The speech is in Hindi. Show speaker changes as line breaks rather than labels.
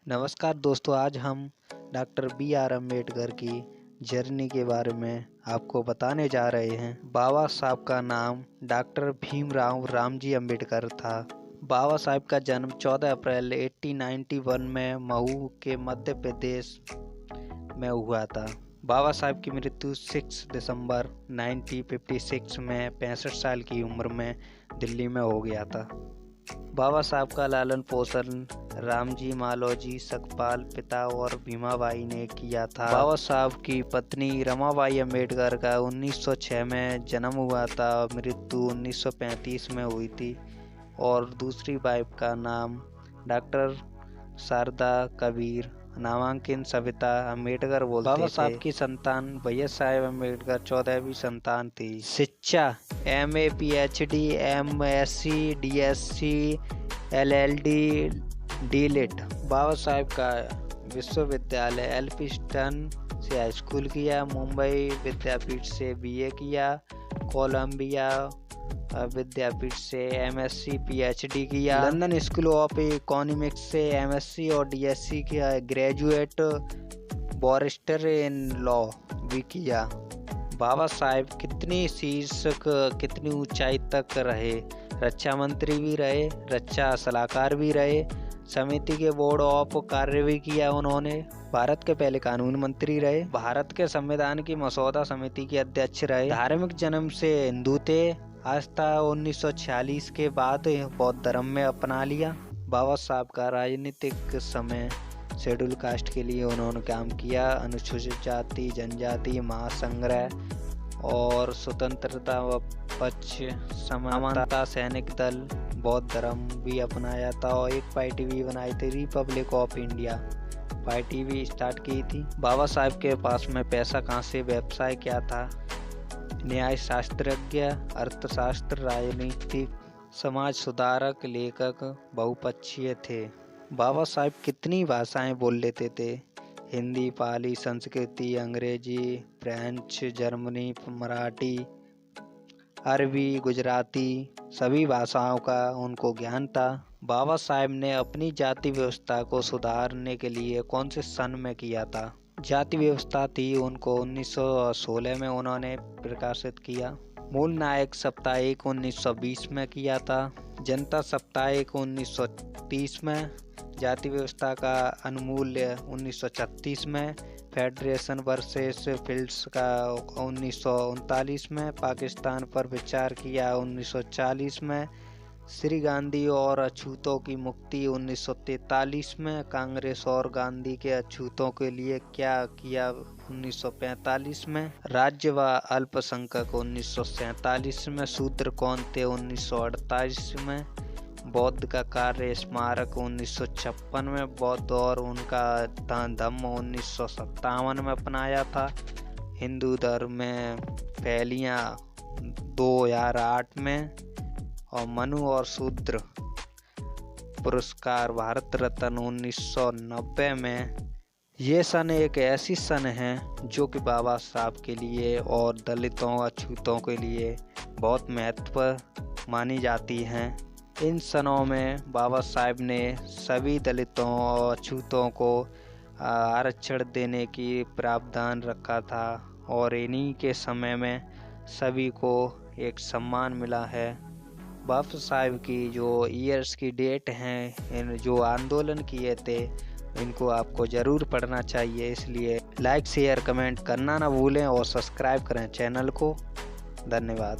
नमस्कार दोस्तों, आज हम डॉक्टर बी आर अम्बेडकर की जर्नी के बारे में आपको बताने जा रहे हैं। बाबा साहब का नाम डॉक्टर भीमराव रामजी अम्बेडकर था। बाबा साहब का जन्म 14 अप्रैल 1891 में महू के मध्य प्रदेश में हुआ था। बाबा साहब की मृत्यु 6 दिसंबर 1956 में 65 साल की उम्र में दिल्ली में हो गया था। बाबा साहब का लालन पोषण रामजी मालोजी सकपाल पिता और भीमाबाई ने किया था। बाबा साहब की पत्नी रमाबाई अम्बेडकर का 1906 में जन्म हुआ था। मृत्यु 1935 में हुई थी और दूसरी वाइफ का नाम डॉक्टर शारदा कबीर नामांकित सविता अम्बेडकर बोलते थे। बाबा साहब की संतान भैया साहेब अम्बेडकर 14वीं संतान थी। शिक्षा MA PhD MSc DSc LLD DLIT। बाबा साहब का विश्वविद्यालय एल्फिंस्टन से हाई स्कूल किया, मुंबई विद्यापीठ से BA किया, कोलंबिया विद्यापीठ से MSc PhD किया, लंदन स्कूल ऑफ इकोनॉमिक्स से MSc और DSc किया, ग्रेजुएट बैरिस्टर इन लॉ भी किया। बाबा साहब कितनी शीर्षक कितनी ऊंचाई तक रहे, रक्षा मंत्री भी रहे, रक्षा सलाहकार भी रहे, समिति के बोर्ड ऑफ कार्य भी किया उन्होंने, भारत के पहले कानून मंत्री रहे, भारत के संविधान की मसौदा समिति के अध्यक्ष रहे, धार्मिक जन्म से हिंदू थे, आस्था 1946 के बाद बौद्ध धर्म में अपना लिया। बाबा साहब का राजनीतिक समय शेड्यूल कास्ट के लिए उन्होंने काम किया, अनुसूचित जाति जनजाति महासंग्रह और स्वतंत्रता व पक्ष समानता सैनिक दल, बौद्ध धर्म भी अपनाया था और एक पार्टी भी बनाई थी, रिपब्लिक ऑफ इंडिया पार्टी भी स्टार्ट की थी। बाबा साहब के पास में पैसा कहाँ से, व्यवसाय क्या था, न्याय शास्त्रज्ञ, अर्थशास्त्र, राजनीतिक, समाज सुधारक, लेखक, बहुपक्षीय थे। बाबा साहब कितनी भाषाएं बोल लेते थे, हिंदी, पाली, संस्कृति, अंग्रेजी, फ्रेंच, जर्मनी, मराठी, अरबी, गुजराती, सभी भाषाओं का उनको ज्ञान था। बाबा साहब ने अपनी जाति व्यवस्था को सुधारने के लिए कौन से सन में किया था? जाति व्यवस्था थी उनको 1916 में उन्होंने प्रकाशित किया। मूल नायक साप्ताहिक 1920 में किया था, जनता साप्ताहिक 1930 में, जाति व्यवस्था का अनुमूल्य 1936 में, फेडरेशन वर्सेस फील्ड्स का 1939 में, पाकिस्तान पर विचार किया 1940 में, श्री गांधी और अछूतों की मुक्ति 1943 में, कांग्रेस और गांधी के अछूतों के लिए क्या किया 1945 में, राज्य व अल्पसंख्यक 1947 में, शूद्र कौन थे 1948 में, बौद्ध का कार्य स्मारक 1956 में, बौद्ध और उनका धम्म 1957 में अपनाया था, हिंदू धर्म में फैलियाँ 2008 में और मनु और शूद्र पुरस्कार भारत रत्न 1990 में। ये सन एक ऐसी सन है जो कि बाबा साहब के लिए और दलितों अछूतों के लिए बहुत महत्व मानी जाती हैं। इन सनों में बाबा साहब ने सभी दलितों और अछूतों को आरक्षण देने की प्रावधान रखा था और इन्हीं के समय में सभी को एक सम्मान मिला है। बाबा साहब की जो ईयर्स की डेट हैं, जो आंदोलन किए थे, इनको आपको ज़रूर पढ़ना चाहिए। इसलिए लाइक शेयर कमेंट करना ना भूलें और सब्सक्राइब करें चैनल को। धन्यवाद।